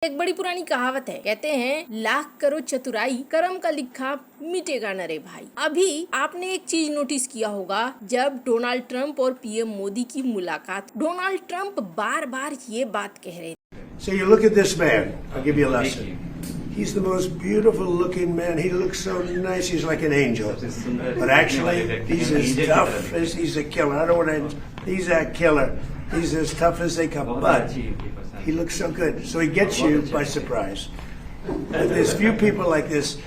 एक बड़ी पुरानी कहावत है, कहते हैं लाख करो चतुराई करम का लिखा मिटेगा न रे भाई। अभी आपने एक चीज नोटिस किया होगा, जब डोनाल्ड ट्रंप और पीएम मोदी की मुलाकात, डोनाल्ड ट्रंप बार बार ये बात कह रहे थे। So you look at this man. I'll give you a lesson. He's the most beautiful looking man. He looks so nice. He's like an angel. But actually, he's as tough as he's a killer. I don't want to. He's a killer. He's as tough as they come. But he looks so good. So he gets you by surprise. But there's few people like this.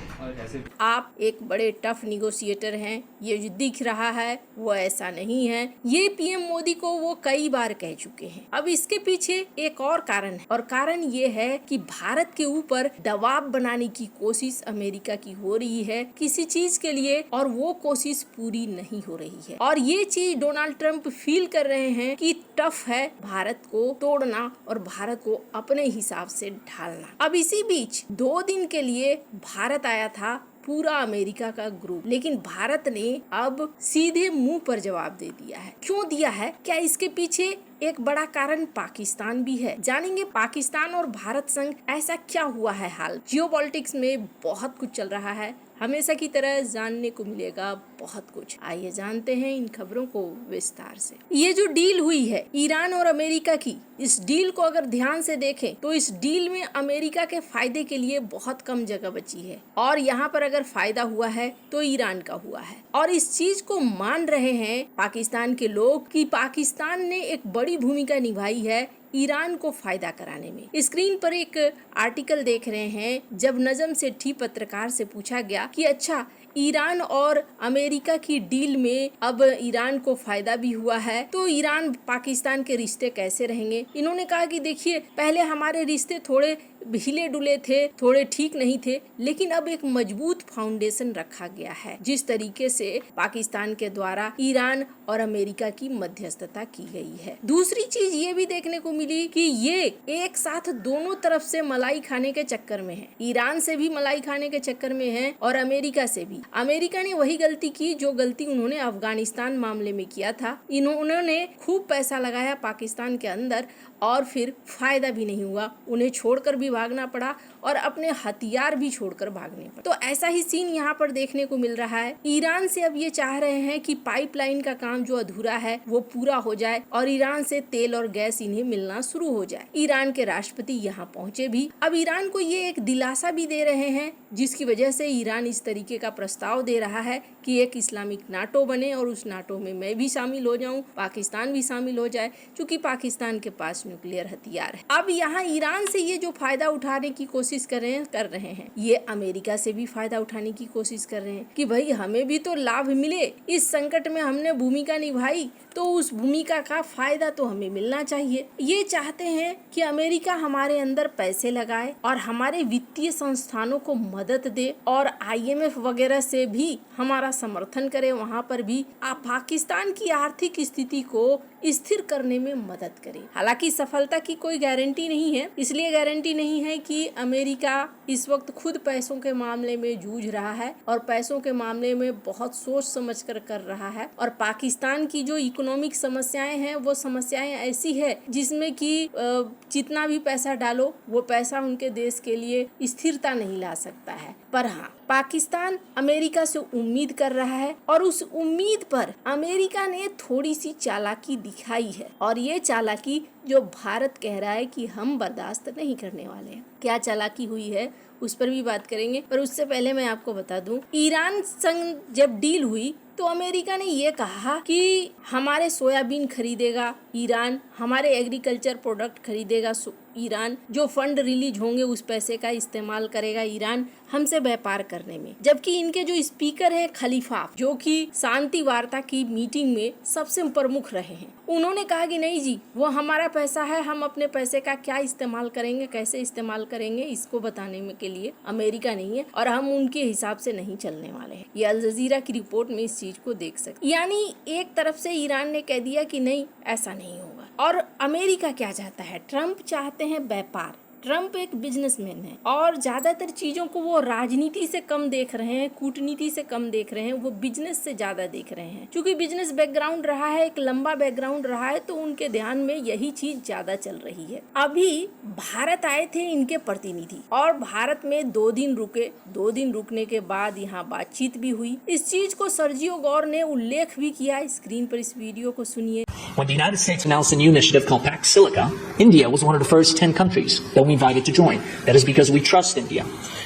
आप एक बड़े tough negotiator हैं, ये जो दिख रहा है वो ऐसा नहीं है। ये पीएम मोदी को वो कई बार कह चुके हैं। अब इसके पीछे एक और कारण है, और कारण ये है कि भारत के ऊपर दबाव बनाने की कोशिश अमेरिका की हो रही है किसी चीज के लिए, और वो कोशिश पूरी नहीं हो रही है। और ये चीज डोनाल्ड ट्रंप फील कर रहे हैं कि टफ है भारत को तोड़ना और भारत को अपने हिसाब से ढालना। अब इसी बीच 2 दिन के लिए भारत आया था पूरा अमेरिका का ग्रुप, लेकिन भारत ने अब सीधे मुंह पर जवाब दे दिया है। क्यों दिया है? क्या इसके पीछे एक बड़ा कारण पाकिस्तान भी है? जानेंगे पाकिस्तान और भारत संग ऐसा क्या हुआ है हाल। जियोपॉलिटिक्स में बहुत कुछ चल रहा है, हमेशा की तरह जानने को मिलेगा बहुत कुछ। आइए जानते हैं इन खबरों को विस्तार से। ये जो डील हुई है ईरान और अमेरिका की, इस डील को अगर ध्यान से देखें तो इस डील में अमेरिका के फायदे के लिए बहुत कम जगह बची है, और यहाँ पर अगर फायदा हुआ है तो ईरान का हुआ है। और इस चीज को मान रहे हैं पाकिस्तान के लोग कि पाकिस्तान ने एक बड़ी भूमिका निभाई है ईरान को फायदा कराने में। स्क्रीन पर एक आर्टिकल देख रहे हैं, जब नजम सेठी पत्रकार से पूछा गया कि अच्छा ईरान और अमेरिका की डील में अब ईरान को फायदा भी हुआ है, तो ईरान पाकिस्तान के रिश्ते कैसे रहेंगे? इन्होंने कहा कि देखिए, पहले हमारे रिश्ते थोड़े हिले डुले थे, थोड़े ठीक नहीं थे, लेकिन अब एक मजबूत फाउंडेशन रखा गया है। जिस तरीके से पाकिस्तान के द्वारा ईरान और अमेरिका की मध्यस्थता की गई है। दूसरी चीज ये भी देखने को मिली कि ये एक साथ दोनों तरफ से मलाई खाने के चक्कर में है। ईरान से भी मलाई खाने के चक्कर में है और अमेरिका से भी। अमेरिका ने वही गलती की जो गलती उन्होंने अफगानिस्तान मामले में किया था। उन्होंने खूब पैसा लगाया पाकिस्तान के अंदर और फिर फायदा भी नहीं हुआ, उन्हें छोड़कर भी भागना पड़ा और अपने हथियार भी छोड़कर भागने पड़े। तो ऐसा ही सीन यहाँ पर देखने को मिल रहा है। ईरान से अब ये चाह रहे हैं कि पाइपलाइन का काम जो अधूरा है वो पूरा हो जाए और ईरान से तेल और गैस इन्हें मिलना शुरू हो जाए। ईरान के राष्ट्रपति यहाँ पहुँचे भी। अब ईरान को ये एक दिलासा भी दे रहे हैं, जिसकी वजह से ईरान इस तरीके का प्रस्ताव दे रहा है कि एक इस्लामिक नाटो बने और उस नाटो में मैं भी शामिल हो जाऊं, पाकिस्तान भी शामिल हो जाए, क्योंकि पाकिस्तान के पास न्यूक्लियर हथियार है। अब यहाँ ईरान से ये जो फायदा उठाने की कोशिश कर रहे हैं, ये अमेरिका से भी फायदा उठाने की कोशिश कर रहे हैं कि भाई हमें भी तो लाभ मिले। इस संकट में हमने भूमिका निभाई तो उस भूमिका का फायदा तो हमें मिलना चाहिए। ये चाहते हैं कि अमेरिका हमारे अंदर पैसे लगाए और हमारे वित्तीय संस्थानों को मदद दे और IMF वगैरह से भी हमारा समर्थन करे। वहाँ पर भी पाकिस्तान की आर्थिक स्थिति को स्थिर करने में मदद करे। हालांकि सफलता की कोई गारंटी नहीं है, इसलिए गारंटी नहीं है कि अमेरिका इस वक्त खुद पैसों के मामले में जूझ रहा है और पैसों के मामले में बहुत सोच समझ कर रहा है। और पाकिस्तान की जो इकोनॉमिक समस्याएं हैं वो समस्याएं ऐसी है जिसमें कि जितना भी पैसा डालो वो पैसा उनके देश के लिए स्थिरता नहीं ला सकता है। पर हाँ, पाकिस्तान अमेरिका से उम्मीद कर रहा है और उस उम्मीद पर अमेरिका ने थोड़ी सी चालाकी दिखाई है, और ये चालाकी जो भारत कह रहा है कि हम बर्दाश्त नहीं करने वाले हैं। क्या चालाकी हुई है उस पर भी बात करेंगे, पर उससे पहले मैं आपको बता दूं, ईरान संग जब डील हुई तो अमेरिका ने ये कहा कि हमारे सोयाबीन खरीदेगा ईरान, हमारे एग्रीकल्चर प्रोडक्ट खरीदेगा ईरान, जो फंड रिलीज होंगे उस पैसे का इस्तेमाल करेगा ईरान हमसे व्यापार करने में। जबकि इनके जो स्पीकर है खलीफा, जो कि शांति वार्ता की मीटिंग में सबसे प्रमुख रहे हैं, उन्होंने कहा कि नहीं जी, वो हमारा पैसा है, हम अपने पैसे का क्या इस्तेमाल करेंगे, कैसे इस्तेमाल करेंगे, इसको बताने में के लिए अमेरिका नहीं है और हम उनके हिसाब से नहीं चलने वाले हैं। ये अल जजीरा की रिपोर्ट में इस चीज को देख सकते। यानी एक तरफ से ईरान ने कह दिया कि नहीं, ऐसा नहीं होगा। और अमेरिका क्या चाहता है? ट्रंप चाहते हैं व्यापार, ट्रम्प एक बिजनेसमैन है और ज्यादातर चीजों को वो राजनीति से कम देख रहे हैं, कूटनीति से कम देख रहे हैं, वो बिजनेस से ज्यादा देख रहे हैं। क्योंकि बिजनेस बैकग्राउंड रहा है, एक लंबा बैकग्राउंड रहा है, तो उनके ध्यान में यही चीज ज्यादा चल रही है। अभी भारत आए थे इनके प्रतिनिधि और भारत में 2 दिन रुके। 2 दिन रुकने के बाद यहाँ बातचीत भी हुई। इस चीज को सर्जियो गौर ने उल्लेख भी किया। स्क्रीन पर इस वीडियो को सुनिए। When the United States announced a new initiative called Pax Silica, India was one of the first 10 countries that we invited to join. That is because we trust India.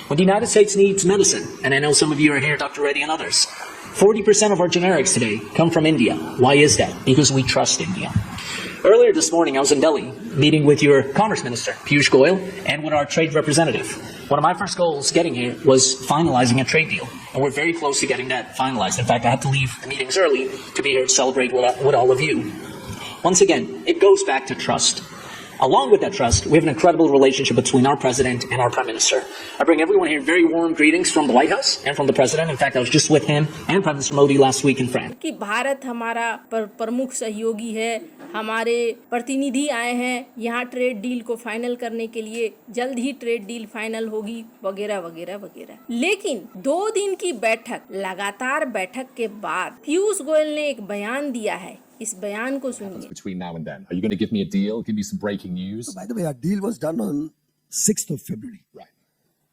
When the United States needs medicine, and I know some of you are here, Dr. Reddy and others, 40% of our generics today come from India. Why is that? Because we trust India. Earlier this morning, I was in Delhi meeting with your Commerce Minister, Piyush Goyal, and with our trade representative. One of my first goals getting here was finalizing a trade deal, and we're very close to getting that finalized. In fact, I had to leave the meetings early to be here to celebrate with all of you. Once again, it goes back to trust. Along with that trust, we have an incredible relationship between our president and our prime minister. I bring everyone here very warm greetings from the White House and from the president. In fact, I was just with him and Prime Minister Modi last week in France. कि भारत हमारा प्रमुख सहयोगी है, हमारे प्रतिनिधि आए हैं यहाँ ट्रेड डील को फाइनल करने के लिए, जल्द ही ट्रेड डील फाइनल होगी, वगैरह वगैरह वगैरह। लेकिन 2 दिन की बैठक, लगातार बैठक के बाद पीयूष गोयल ने एक बयान दिया है। इस बयान को सुनिए। Between now and then, are you going to give me a deal? Give me some breaking news? By the way, our deal was done on 6th of February. Right.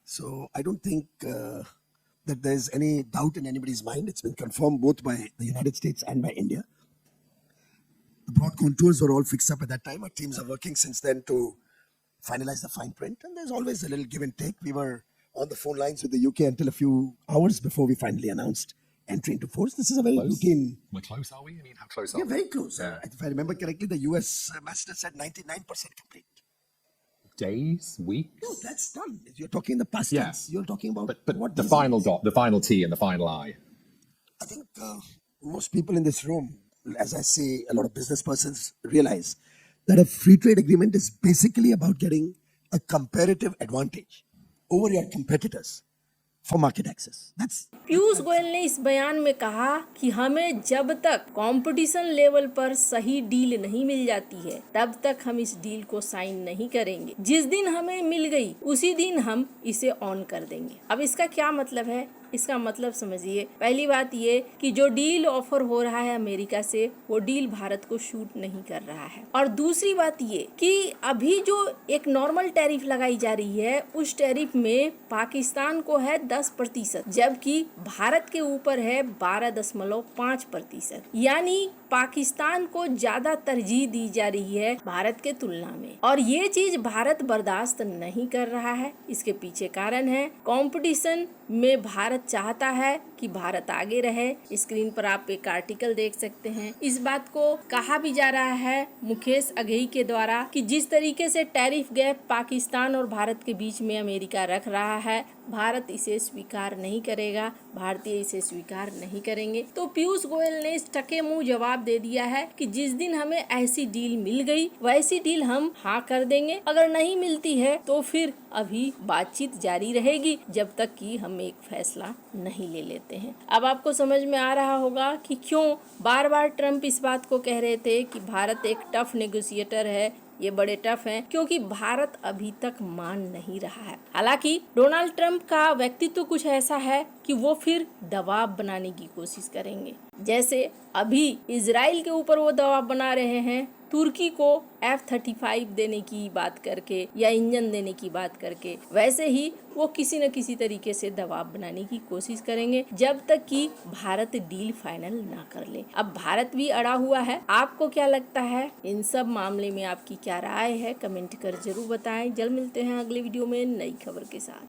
So I don't think that there's any doubt in anybody's mind. It's been confirmed both by the United States and by India. The broad contours were all fixed up at that time. Our teams are working since then to finalize the fine print. And there's always a little give and take. We were on the phone lines with the UK until a few hours before we finally announced entry into force. This is a very routine. We're close, are we? I mean, how close are Yeah, we? very close. If I remember correctly, the US ambassador said 99% complete. Days, weeks? No, that's done. You're talking the past Yeah. tense. You're talking about But what the these final means. dot, the final T and the final I. I think most people in this room, as I say, a lot of business persons realize that a free trade agreement is basically about getting a comparative advantage over your competitors for market access. That's Piyush Goyal ने इस बयान में कहा कि हमें जब तक competition level पर सही डील नहीं मिल जाती है, तब तक हम इस डील को साइन नहीं करेंगे। जिस दिन हमें मिल गई, उसी दिन हम इसे ऑन कर देंगे। अब इसका क्या मतलब है? इसका मतलब समझिए, पहली बात ये कि जो डील ऑफर हो रहा है अमेरिका से, वो डील भारत को शूट नहीं कर रहा है। और दूसरी बात ये कि अभी जो एक नॉर्मल टैरिफ लगाई जा रही है, उस टैरिफ में पाकिस्तान को है 10%, जबकि भारत के ऊपर है 12.5%। यानी पाकिस्तान को ज्यादा तरजीह दी जा रही है भारत के तुलना में, और ये चीज भारत बर्दाश्त नहीं कर रहा है। इसके पीछे कारण है कंपटीशन में भारत चाहता है कि भारत आगे रहे। स्क्रीन पर आप एक आर्टिकल देख सकते हैं। इस बात को कहा भी जा रहा है मुकेश अघई के द्वारा कि जिस तरीके से टैरिफ गैप पाकिस्तान और भारत के बीच में अमेरिका रख रहा है, भारत इसे स्वीकार नहीं करेगा, भारतीय इसे स्वीकार नहीं करेंगे। तो पीयूष गोयल ने इस टके मुंह जवाब दे दिया है कि जिस दिन हमें ऐसी डील मिल गई, वैसी डील हम हाँ कर देंगे। अगर नहीं मिलती है तो फिर अभी बातचीत जारी रहेगी, जब तक कि हम एक फैसला नहीं ले लेते हैं। अब आपको समझ में आ रहा होगा कि क्यों बार बार ट्रम्प इस बात को कह रहे थे कि भारत एक टफ नेगोशिएटर है। ये बड़े टफ हैं क्योंकि भारत अभी तक मान नहीं रहा है। हालांकि डोनाल्ड ट्रंप का व्यक्तित्व कुछ ऐसा है कि वो फिर दबाव बनाने की कोशिश करेंगे। जैसे अभी इजराइल के ऊपर वो दबाव बना रहे हैं, तुर्की को F-35 देने की बात करके या इंजन देने की बात करके, वैसे ही वो किसी न किसी तरीके से दबाव बनाने की कोशिश करेंगे जब तक कि भारत डील फाइनल ना कर ले। अब भारत भी अड़ा हुआ है। आपको क्या लगता है? इन सब मामले में आपकी क्या राय है? कमेंट कर जरूर बताएं। जल्द मिलते हैं अगले वीडियो में नई खबर के साथ।